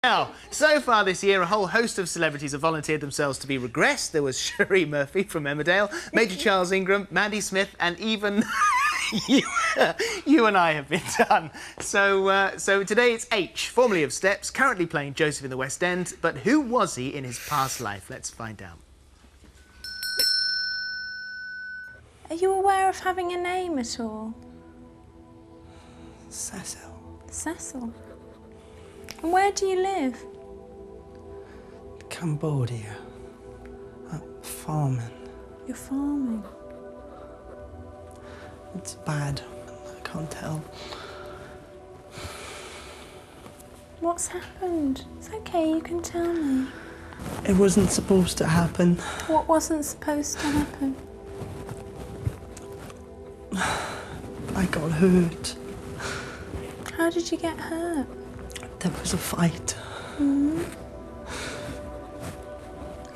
Now, so far this year, a whole host of celebrities have volunteered themselves to be regressed. There was Cherie Murphy from Emmerdale, Major Charles Ingram, Mandy Smith, and even you and I have been done. So today it's H, formerly of Steps, currently playing Joseph in the West End. But who was he in his past life? Let's find out. Are you aware of having a name at all? Cecil. Cecil. And where do you live? Cambodia. Farming. You're farming. It's bad. I can't tell. What's happened? It's okay, you can tell me. It wasn't supposed to happen. What wasn't supposed to happen? I got hurt. How did you get hurt? There was a fight. Mm.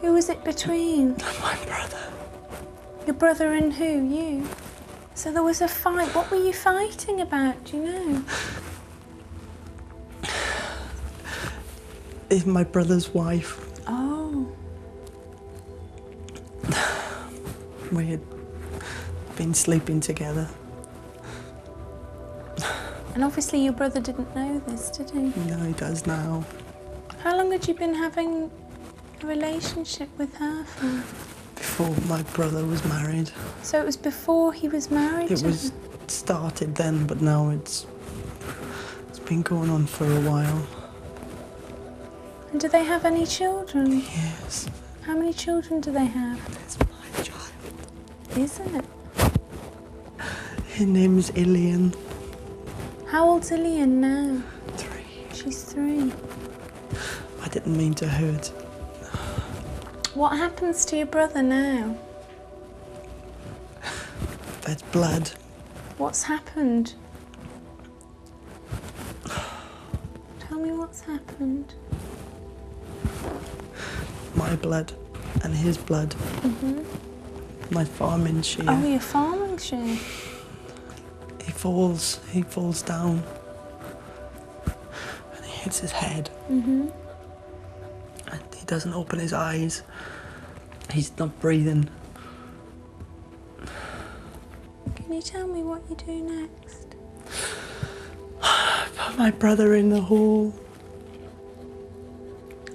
Who was it between? My brother. Your brother and who? You? So there was a fight. What were you fighting about? Do you know? It's my brother's wife. Oh. We had been sleeping together. And obviously your brother didn't know this, did he? No, he does now. How long had you been having a relationship with her for? Before my brother was married. So it was before he was married It to was her? started then, but now it's been going on for a while. And do they have any children? Yes. How many children do they have? It's my child. Is it? Her name's Ilian. How old's Ilian now? 3. She's 3. I didn't mean to hurt. What happens to your brother now? There's blood. What's happened? Tell me what's happened. My blood and his blood. Mm-hmm. My farming shear. Oh, your farming shear. He falls down. And he hits his head. Mm-hmm. And he doesn't open his eyes. He's not breathing. Can you tell me what you do next? I put my brother in the hole.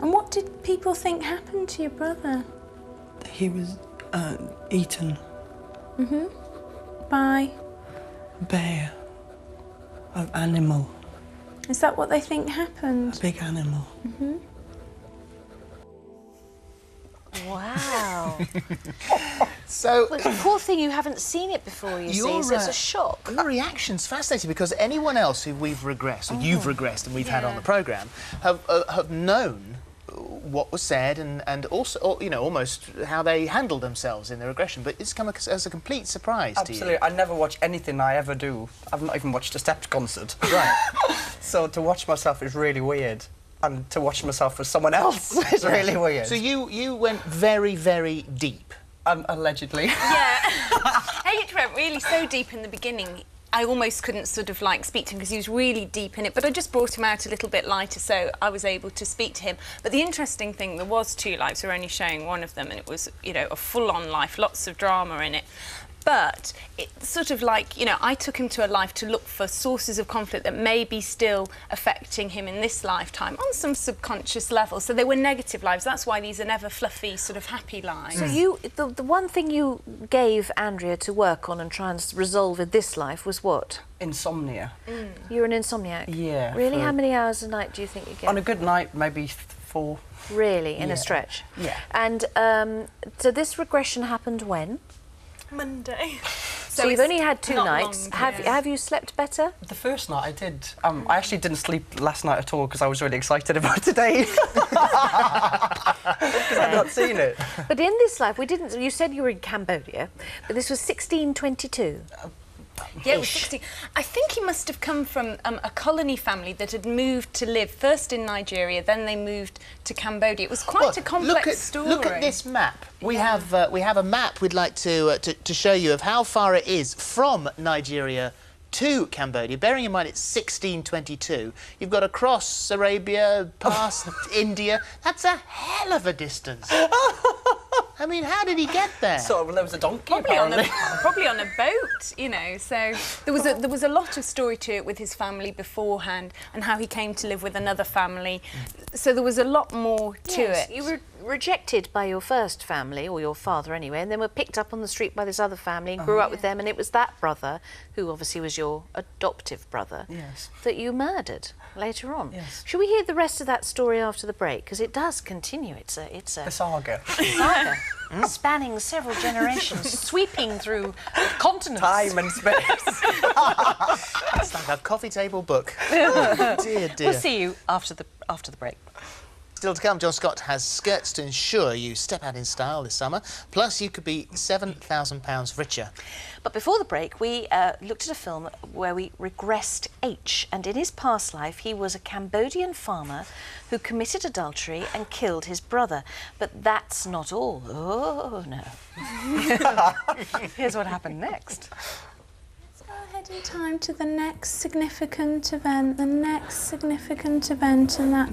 And what did people think happened to your brother? He was eaten. Mm-hmm. By? Bear. An animal. Is that what they think happened? A big animal. Mm-hmm. Wow. So, Well, poor thing, you haven't seen it before, you see, so it's a shock. Your reaction's fascinating because anyone else who we've regressed, or you've regressed and we've had on the programme, have known what was said and also, or, you know, almost how they handled themselves in their regression. But it's come as a complete surprise to you. Absolutely. I never watch anything I ever do. I've not even watched a Steps concert. Right. So to watch myself is really weird. And to watch myself as someone else is really weird. So you went very, very deep. Allegedly. Yeah. H went really so deep in the beginning. I almost couldn't sort of like speak to him because he was really deep in it, but I just brought him out a little bit lighter, so I was able to speak to him. But the interesting thing, there was 2 lives, we're only showing one of them, and it was, you know, a full-on life, lots of drama in it. But it's sort of like, you know, I took him to a life to look for sources of conflict that may be still affecting him in this lifetime on some subconscious level. So they were negative lives. That's why these are never fluffy, sort of happy lives. So the one thing you gave Andrea to work on and try and resolve in this life was what? Insomnia. You're an insomniac? Yeah. Really? How many hours a night do you think you get? On a good night, maybe 4. Really? In Yeah. a stretch? Yeah. And so this regression happened when? Monday. So you've only had 2 not nights. long, Have you slept better? The first night I did. I actually didn't sleep last night at all because I was really excited about today. Because I'd not seen it. But in this life, we didn't. You said you were in Cambodia, but this was 1622. Yeah, it was 16. I think he must have come from a colony family that had moved to live first in Nigeria, then they moved to Cambodia. It was quite a complex story. Look at this map. We have a map we'd like to show you of how far it is from Nigeria to Cambodia. Bearing in mind it's 1622, you've got to cross Arabia, past India. That's a hell of a distance. I mean, how did he get there? So well, there was a donkey, Probably on apparently. a boat, you know. So there was a lot of story to it with his family beforehand and how he came to live with another family. So there was a lot more to it. You were rejected by your first family, or your father anyway, and then were picked up on the street by this other family and grew up with them, and it was that brother, who obviously was your adoptive brother, Yes. that you murdered later on. Yes. Should we hear the rest of that story after the break? Because it does continue. It's a The saga. saga spanning several generations, sweeping through continents. Time and space. It's like a coffee table book. Dear, dear. We'll see you after the break. Still to come, John Scott has skirts to ensure you step out in style this summer. Plus, you could be £7,000 richer. But before the break, we looked at a film where we regressed H, and in his past life, he was a Cambodian farmer who committed adultery and killed his brother. But that's not all. Oh, no. Here's what happened next. Let's go ahead in time to the next significant event in that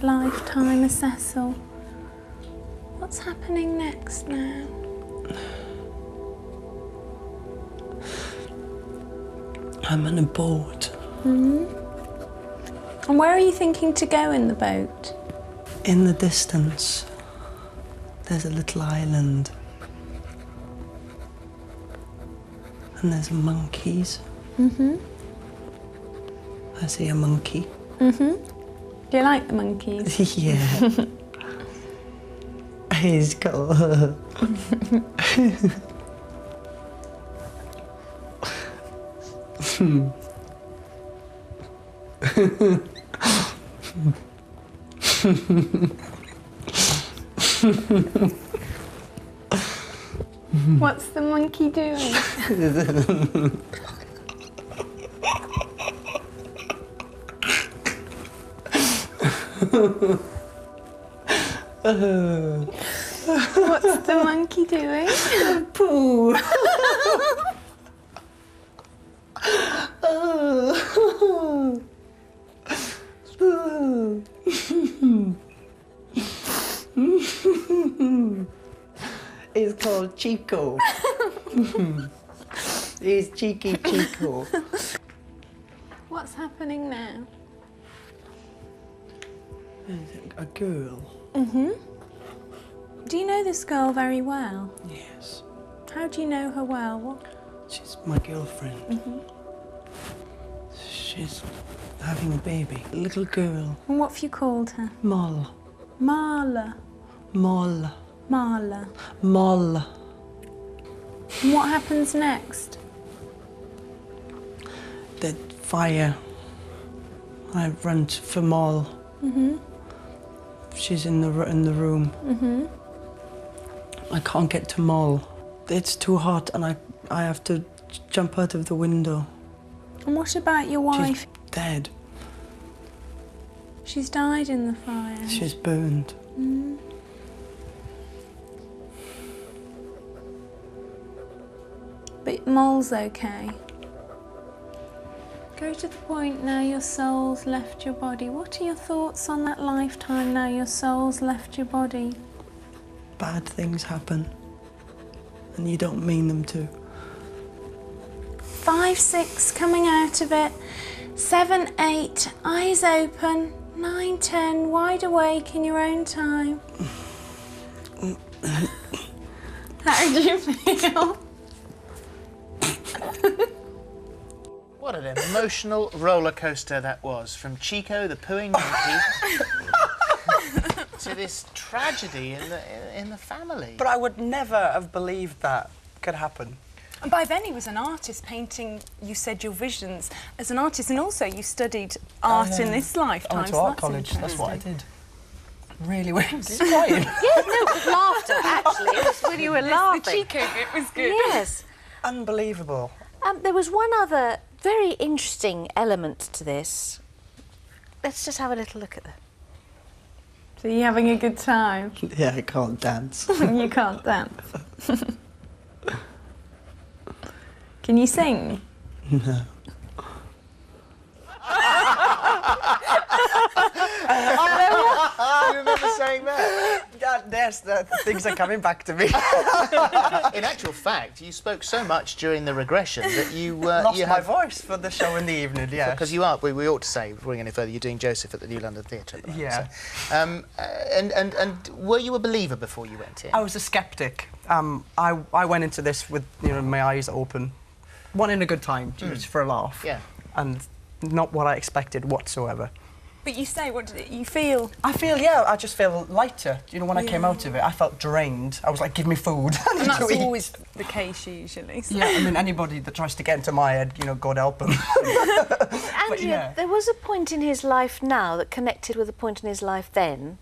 lifetime of Cecil. What's happening next now? I'm on a boat. And where are you thinking to go in the boat? In the distance, there's a little island. And there's monkeys. I see a monkey. Do you like the monkeys? Yeah. He's got... What's the monkey doing? What's the monkey doing? Pooh. He's called Chico. He's cheeky Chico. What's happening now? A girl. Do you know this girl very well? Yes. How do you know her well? What? She's my girlfriend. She's having a baby. A little girl. And what have you called her? Moll. Marla. Moll. Marla. Moll. And what happens next? The fire. I run for Moll. She's in the room. I can't get to Moll. It's too hot, and I have to jump out of the window. And what about your wife? She's dead. She's died in the fire. She's burned. But Moll's okay. Go to the point now your soul's left your body. What are your thoughts on that lifetime now your soul's left your body? Bad things happen, and you don't mean them to. 5, 6, coming out of it. 7, 8, eyes open. 9, 10, wide awake in your own time. How do you feel? What an emotional roller coaster that was, from Chico, the pooing monkey, to this tragedy in the family. But I would never have believed that could happen. And by then he was an artist painting, you said, your visions as an artist, and also you studied art in this lifetime. I went to so art that's college, that's what I interesting. did. Really went. It's quiet. Yeah, no, with laughter, actually. It was when you were laughing. The Chico bit was good. Yes. Unbelievable. There was one other very interesting element to this. Let's just have a little look at that. So you're having a good time? Yeah, I can't dance. You can't dance. Can you sing? No. You remember saying that? Yes, the things are coming back to me. In actual fact, you spoke so much during the regression that you Lost you my voice for the show in the evening, yeah. Because you are, we ought to say, before we go any further, you're doing Joseph at the New London Theatre at the moment. Yeah. So, and were you a believer before you went in? I was a sceptic. I went into this with my eyes open, wanting a good time, just for a laugh. Yeah. And not what I expected whatsoever. But you say, what did you feel? I just feel lighter. When I came out of it, I felt drained. I was like, give me food. I need And that's to eat. always the case usually. So. Yeah, I mean, anybody that tries to get into my head, God help them. Andrea, there was a point in his life now that connected with a point in his life then.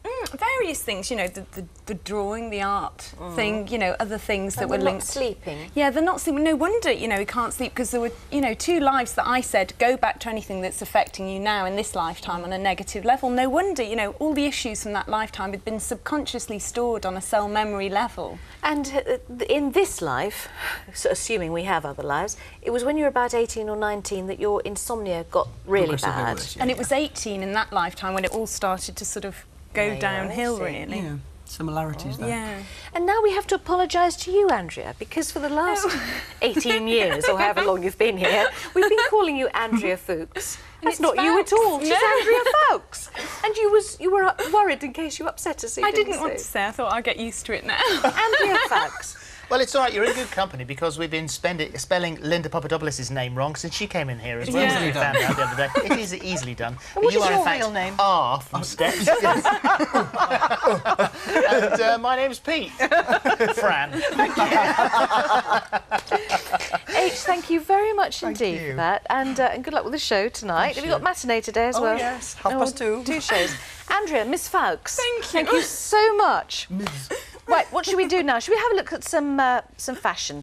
Various things, the drawing, the art thing, other things that were not linked. sleeping. Yeah, they're not sleeping. No wonder, he can't sleep, because there were, 2 lives that I said go back to anything that's affecting you now in this lifetime on a negative level. No wonder, all the issues from that lifetime had been subconsciously stored on a cell memory level. And in this life, so assuming we have other lives, it was when you were about 18 or 19 that your insomnia got really Progressively bad. worse, yeah. And it was 18 in that lifetime when it all started to sort of go Yeah, downhill, I see. really. Yeah, similarities there. Yeah. And now we have to apologise to you, Andrea, because for the last 18 years, or however long you've been here, we've been calling you Andrea Fuchs. That's it's not you at all. Fuchs. She's No. Andrea Fuchs. And you were worried in case you upset us. So you I didn't want to say. say, I thought I'd get used to it now. Andrea Fuchs. Well, it's all right, you're in good company, because we've been spelling Linda Papadopoulos' name wrong since she came in here as well, Yeah. as we found out the other day. It is easily done. what you is are, your in fact, real name? R from Steps. And my name's Pete. Fran. H, thank you very much indeed you. for that. And good luck with the show tonight. Have you got matinee today as well? Oh, yes, 2:30. 2 shows. Andrea, Miss Fuchs. Thank you. Thank you so much. Right, what should we do now? Should we have a look at some fashion?